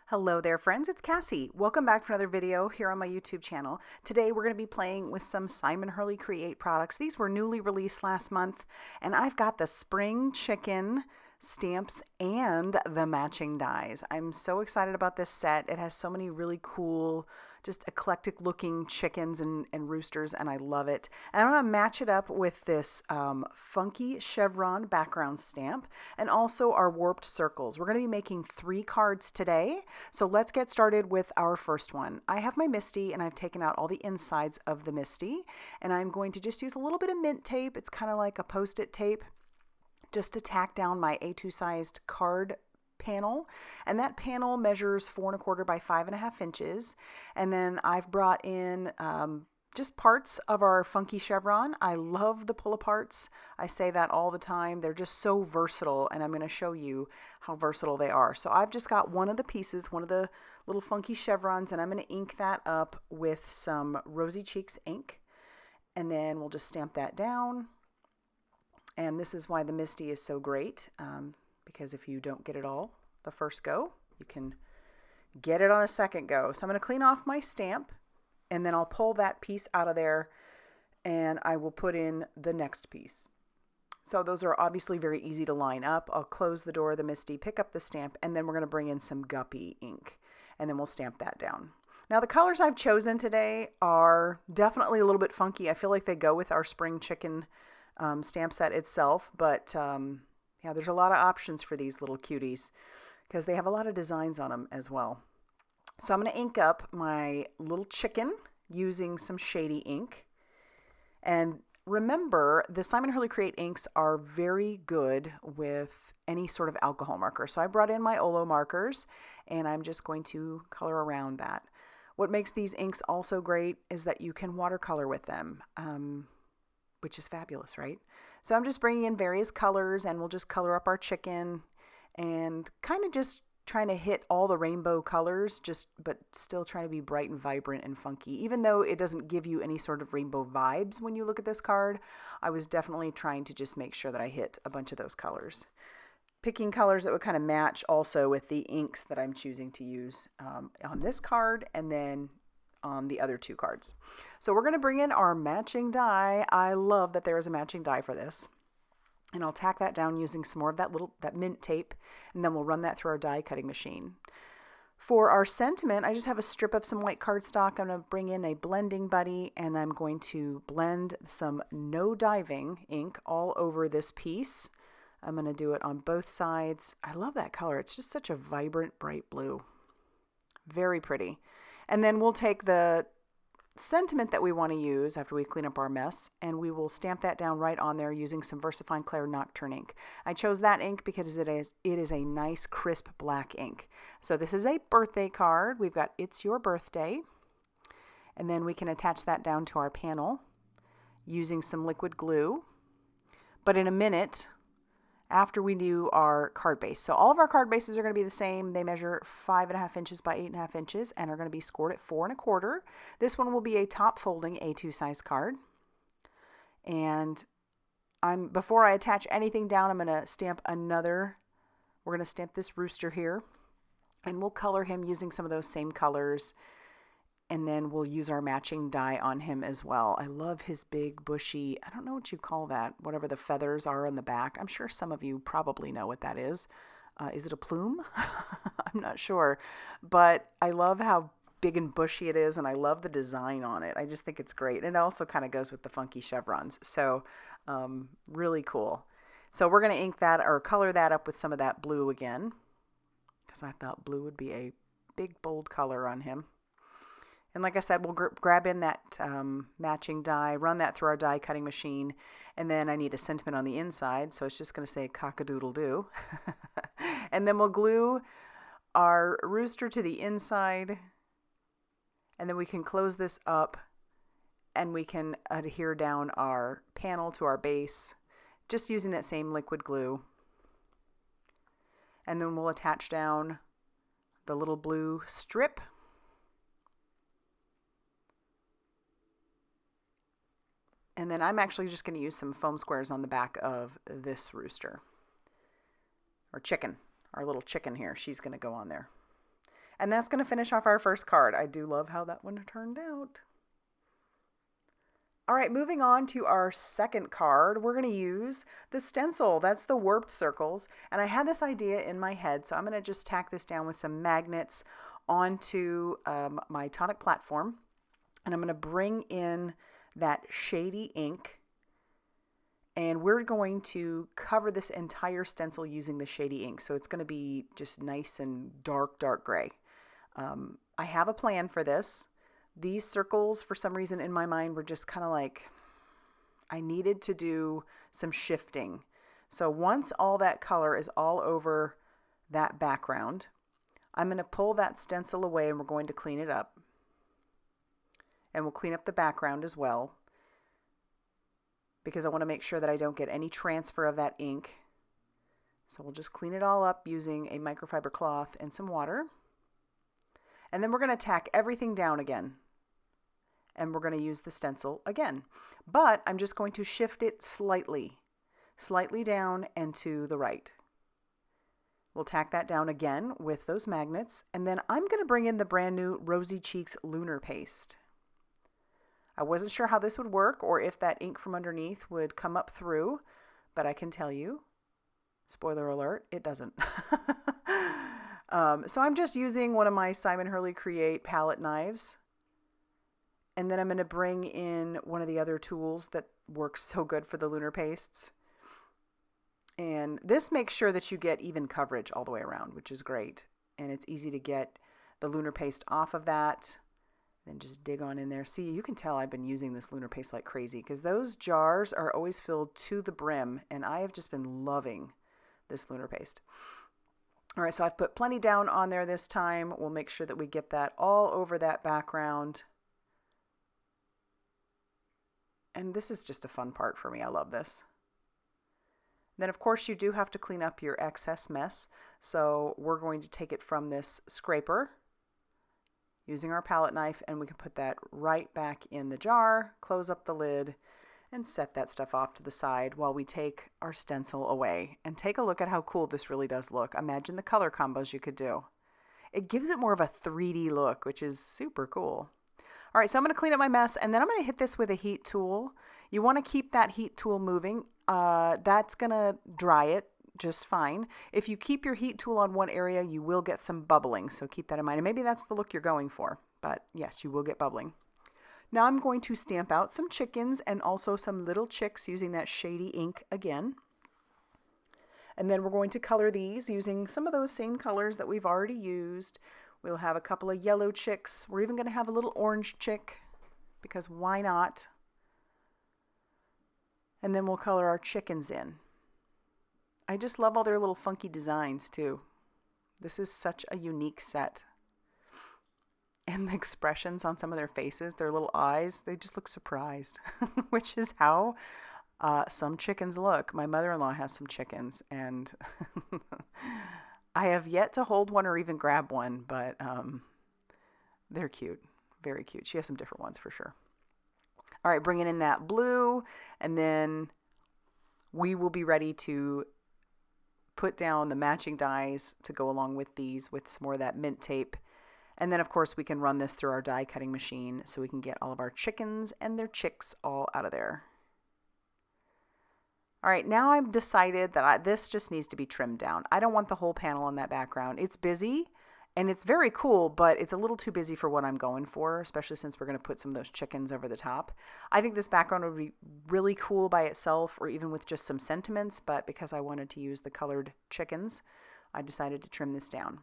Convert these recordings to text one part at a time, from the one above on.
Hello there friends, it's Cassie. Welcome back for another video here on my YouTube channel. Today we're going to be playing with some Simon Hurley Create products. These were newly released last month, and I've got the spring chicken stamps and the matching dies. I'm so excited about this set. It has so many really cool, just eclectic looking chickens and roosters, and I love it. And I'm going to match it up with this funky chevron background stamp and also our warped circles. We're going to be making 3 cards today, so let's get started with our first one. I have my Misty, and I've taken out all the insides of the Misty, and I'm going to just use a little bit of mint tape. It's kind of like a post-it tape, just to tack down my A2 sized card panel, and that panel measures 4 1/4 by 5.5 inches. And then I've brought in just parts of our funky chevron. I love the pull aparts. I say that all the time. They're just so versatile, and I'm going to show you how versatile they are. So I've just got one of the pieces, one of the little funky chevrons, and I'm going to ink that up with some Rosy Cheeks ink, and then we'll just stamp that down. And this is why the Misty is so great, because if you don't get it all the first go, you can get it on a second go. So I'm going to clean off my stamp, and then I'll pull that piece out of there, and I will put in the next piece. So those are obviously very easy to line up. I'll close the door of the Misty, pick up the stamp, and then we're going to bring in some Guppy ink, and then we'll stamp that down. Now the colors I've chosen today are definitely a little bit funky. I feel like they go with our spring chicken stamp set itself, but yeah, there's a lot of options for these little cuties because they have a lot of designs on them as well. So I'm going to ink up my little chicken using some Shady ink. And remember, the Simon Hurley Create inks are very good with any sort of alcohol marker. So I brought in my Olo markers, and I'm just going to color around that. What makes these inks also great is that you can watercolor with them. Which is fabulous, right? So I'm just bringing in various colors, and we'll just color up our chicken and kind of just trying to hit all the rainbow colors, but still trying to be bright and vibrant and funky. Even though it doesn't give you any sort of rainbow vibes when you look at this card, I was definitely trying to just make sure that I hit a bunch of those colors. Picking colors that would kind of match also with the inks that I'm choosing to use on this card and then on the other 2 cards. So we're going to bring in our matching die. I love that there is a matching die for this. And I'll tack that down using some more of that mint tape, and then we'll run that through our die cutting machine. For our sentiment, I just have a strip of some white cardstock. I'm going to bring in a blending buddy, and I'm going to blend some No Diving ink all over this piece. I'm going to do it on both sides. I love that color. It's just such a vibrant, bright blue. Very pretty. And then we'll take the sentiment that we want to use after we clean up our mess, and we will stamp that down right on there using some VersaFine Clair Nocturne ink. I chose that ink because it is a nice crisp black ink. So this is a birthday card. We've got It's Your Birthday, and then we can attach that down to our panel using some liquid glue. But in a minute, after we do our card base. So all of our card bases are going to be the same. They measure 5.5 inches by 8.5 inches and are going to be scored at 4 1/4. This one will be a top folding A2 size card. And before I attach anything down, I'm going to stamp we're going to stamp this rooster here, and we'll color him using some of those same colors. And then we'll use our matching die on him as well. I love his big bushy, I don't know what you call that, whatever the feathers are on the back. I'm sure some of you probably know what that is. Is it a plume? I'm not sure. But I love how big and bushy it is, and I love the design on it. I just think it's great. And it also kind of goes with the funky chevrons. So really cool. So we're going to ink that or color that up with some of that blue again, because I thought blue would be a big, bold color on him. And like I said, we'll grab in that matching die, run that through our die cutting machine, and then I need a sentiment on the inside, so it's just going to say cock-a-doodle-doo. And then we'll glue our rooster to the inside, and then we can close this up, and we can adhere down our panel to our base, just using that same liquid glue. And then we'll attach down the little blue strip. And then I'm actually just going to use some foam squares on the back of this rooster. Or chicken. Our little chicken here. She's going to go on there. And that's going to finish off our first card. I do love how that one turned out. All right, moving on to our second card, we're going to use the stencil. That's the warped circles. And I had this idea in my head, so I'm going to just tack this down with some magnets onto my tonic platform. And I'm going to bring in that shady ink. And we're going to cover this entire stencil using the shady ink. So it's going to be just nice and dark, dark gray. I have a plan for this. These circles, for some reason in my mind, were just kind of like, I needed to do some shifting. So once all that color is all over that background, I'm going to pull that stencil away and we're going to clean it up. And we'll clean up the background as well, because I want to make sure that I don't get any transfer of that ink. So we'll just clean it all up using a microfiber cloth and some water. And then we're going to tack everything down again. And we're going to use the stencil again. But I'm just going to shift it slightly down and to the right. We'll tack that down again with those magnets. And then I'm going to bring in the brand new Rosy Cheeks Lunar paste. I wasn't sure how this would work or if that ink from underneath would come up through, but I can tell you, spoiler alert, it doesn't. So I'm just using one of my Simon Hurley Create palette knives. And then I'm going to bring in one of the other tools that works so good for the lunar pastes. And this makes sure that you get even coverage all the way around, which is great. And it's easy to get the lunar paste off of that. Then just dig on in there. See, you can tell I've been using this lunar paste like crazy because those jars are always filled to the brim. And I have just been loving this lunar paste. All right, so I've put plenty down on there this time. We'll make sure that we get that all over that background. And this is just a fun part for me. I love this. Then, of course, you do have to clean up your excess mess. So we're going to take it from this scraper using our palette knife, and we can put that right back in the jar, close up the lid, and set that stuff off to the side while we take our stencil away. And take a look at how cool this really does look. Imagine the color combos you could do. It gives it more of a 3D look, which is super cool. All right, so I'm going to clean up my mess, and then I'm going to hit this with a heat tool. You want to keep that heat tool moving. That's going to dry it just fine. If you keep your heat tool on one area, you will get some bubbling, so keep that in mind. And maybe that's the look you're going for, but yes, you will get bubbling. Now I'm going to stamp out some chickens and also some little chicks using that shady ink again. And then we're going to color these using some of those same colors that we've already used. We'll have a couple of yellow chicks. We're even going to have a little orange chick, because why not? And then we'll color our chickens in. I just love all their little funky designs too. This is such a unique set. And the expressions on some of their faces, their little eyes, they just look surprised, which is how some chickens look. My mother-in-law has some chickens, and I have yet to hold one or even grab one, but they're cute, very cute. She has some different ones for sure. All right, bringing in that blue, and then we will be ready to put down the matching dies to go along with these with some more of that mint tape. And then, of course, we can run this through our die cutting machine so we can get all of our chickens and their chicks all out of there. All right, now I've decided that this just needs to be trimmed down. I don't want the whole panel on that background. It's busy and it's very cool, but it's a little too busy for what I'm going for, especially since we're going to put some of those chickens over the top. I think this background would be really cool by itself or even with just some sentiments, but because I wanted to use the colored chickens, I decided to trim this down.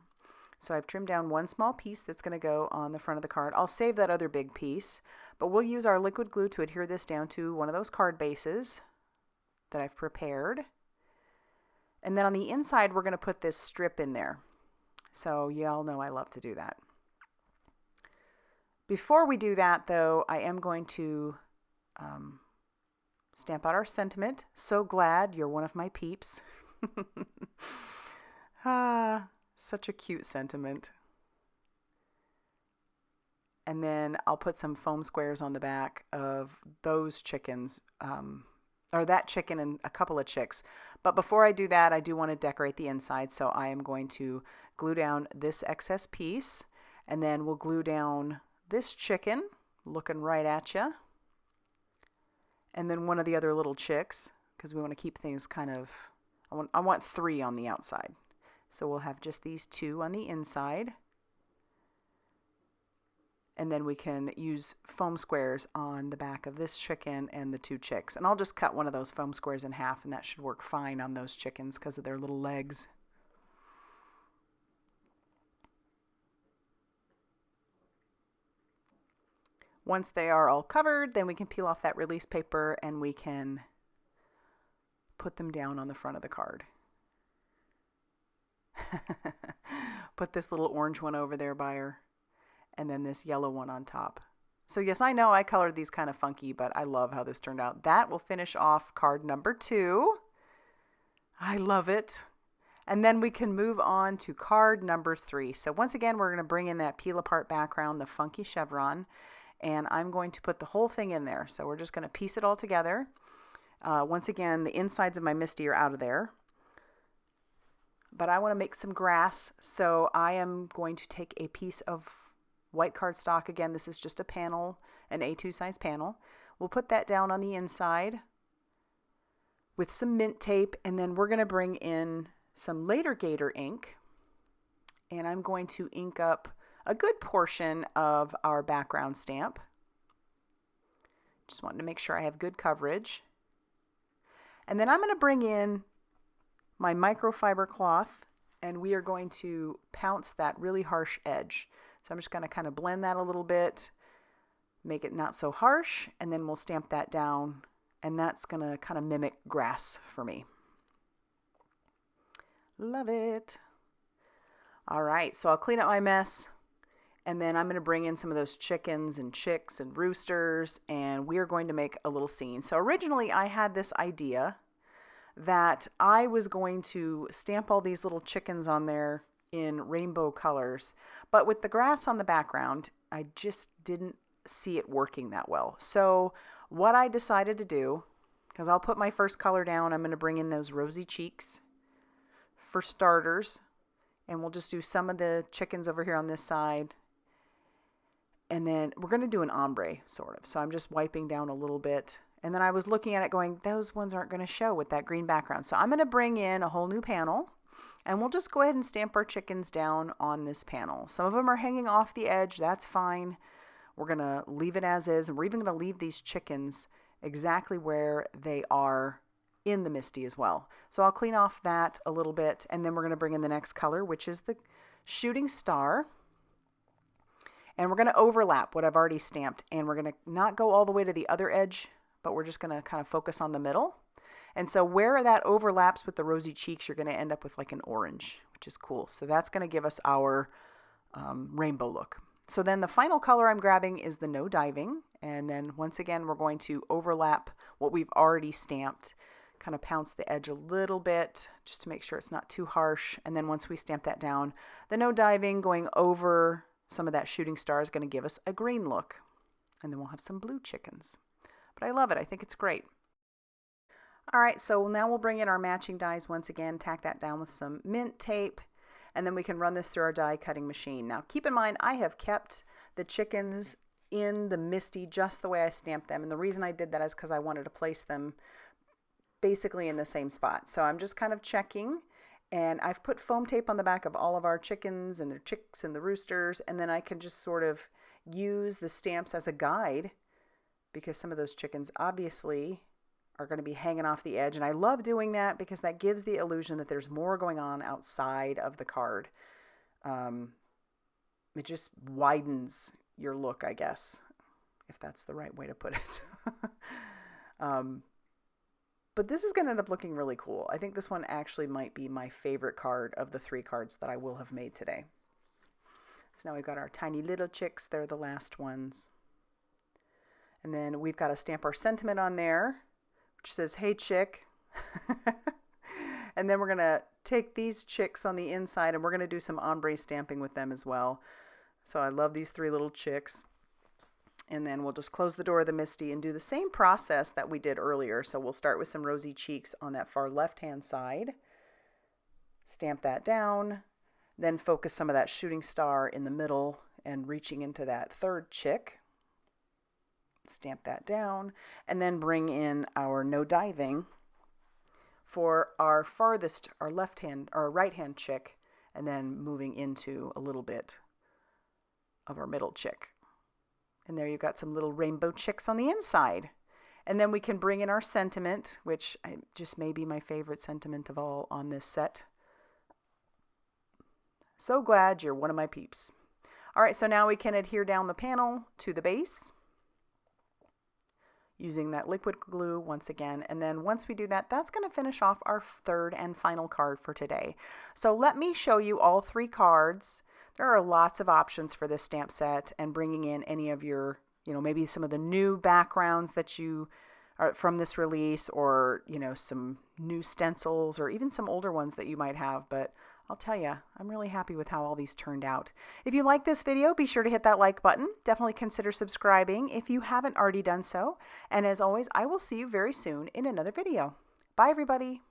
So I've trimmed down one small piece that's going to go on the front of the card. I'll save that other big piece, but we'll use our liquid glue to adhere this down to one of those card bases that I've prepared. And then on the inside, we're going to put this strip in there. So y'all know I love to do that. Before we do that, though, I am going to stamp out our sentiment. So glad you're one of my peeps. Such a cute sentiment. And then I'll put some foam squares on the back of those chickens or that chicken and a couple of chicks. But before I do that, I do want to decorate the inside. So I am going to glue down this excess piece, and then we'll glue down this chicken looking right at you. And then one of the other little chicks, because we want to keep things kind of, I want 3 on the outside. So we'll have just these 2 on the inside. And then we can use foam squares on the back of this chicken and the 2 chicks. And I'll just cut one of those foam squares in half, and that should work fine on those chickens because of their little legs. Once they are all covered, then we can peel off that release paper and we can put them down on the front of the card. Put this little orange one over there by her, and then this yellow one on top. So yes, I know I colored these kind of funky, but I love how this turned out. That will finish off card number 2. I love it. And then we can move on to card number 3. So once again, we're going to bring in that peel apart background, the funky chevron, and I'm going to put the whole thing in there. So we're just going to piece it all together. Once again, the insides of my Misty are out of there. But I want to make some grass, so I am going to take a piece of white cardstock. Again, this is just a panel, an A2 size panel. We'll put that down on the inside with some mint tape, and then we're going to bring in some later Gator ink, and I'm going to ink up a good portion of our background stamp. Just wanting to make sure I have good coverage. And then I'm going to bring in my microfiber cloth, and we are going to pounce that really harsh edge. So I'm just going to kind of blend that a little bit, make it not so harsh, and then we'll stamp that down, and that's going to kind of mimic grass for me. Love it. All right, so I'll clean up my mess, and then I'm going to bring in some of those chickens and chicks and roosters, and we are going to make a little scene. So originally I had this idea that I was going to stamp all these little chickens on there in rainbow colors, but with the grass on the background, I just didn't see it working that well. So what I decided to do, because I'll put my first color down, I'm going to bring in those rosy cheeks for starters, and we'll just do some of the chickens over here on this side, and then we're going to do an ombre sort of. So I'm just wiping down a little bit, and then I was looking at it going, those ones aren't going to show with that green background. So I'm going to bring in a whole new panel, and we'll just go ahead and stamp our chickens down on this panel. Some of them are hanging off the edge. That's fine. We're going to leave it as is, and we're even going to leave these chickens exactly where they are in the Misty as well. So I'll clean off that a little bit, and then we're going to bring in the next color, which is the shooting star. And we're going to overlap what I've already stamped, and we're going to not go all the way to the other edge, but we're just going to kind of focus on the middle. And so where that overlaps with the rosy cheeks, you're going to end up with like an orange, which is cool. So that's going to give us our rainbow look. So then the final color I'm grabbing is the No Diving. And then once again, we're going to overlap what we've already stamped, kind of pounce the edge a little bit just to make sure it's not too harsh. And then once we stamp that down, the No Diving going over some of that shooting star is going to give us a green look. And then we'll have some blue chickens. But I love it. I think it's great. All right, so now we'll bring in our matching dies once again, tack that down with some mint tape, and then we can run this through our die cutting machine. Now keep in mind, I have kept the chickens in the Misty just the way I stamped them, and the reason I did that is because I wanted to place them basically in the same spot. So I'm just kind of checking, and I've put foam tape on the back of all of our chickens and their chicks and the roosters, and then I can just sort of use the stamps as a guide, because some of those chickens obviously are going to be hanging off the edge. And I love doing that because that gives the illusion that there's more going on outside of the card. It just widens your look, I guess, if that's the right way to put it. But this is going to end up looking really cool. I think this one actually might be my favorite card of the 3 cards that I will have made today. So now we've got our tiny little chicks. They're the last ones. And then we've got to stamp our sentiment on there, which says, hey, chick. And then we're going to take these chicks on the inside, and we're going to do some ombre stamping with them as well. So I love these 3 little chicks. And then we'll just close the door of the MISTI and do the same process that we did earlier. So we'll start with some rosy cheeks on that far left-hand side. Stamp that down. Then focus some of that shooting star in the middle and reaching into that third chick. Stamp that down. And then bring in our no diving for our farthest, our right-hand chick. And then moving into a little bit of our middle chick. And there you've got some little rainbow chicks on the inside. And then we can bring in our sentiment, which just may be my favorite sentiment of all on this set. So glad you're one of my peeps. All right, so now we can adhere down the panel to the base using that liquid glue once again. And then once we do that, that's going to finish off our third and final card for today. So let me show you all 3 cards. There are lots of options for this stamp set, and bringing in any of your, maybe some of the new backgrounds that you are from this release, or, some new stencils, or even some older ones that you might have. But I'll tell you, I'm really happy with how all these turned out. If you like this video, be sure to hit that like button. Definitely consider subscribing if you haven't already done so. And as always, I will see you very soon in another video. Bye, everybody.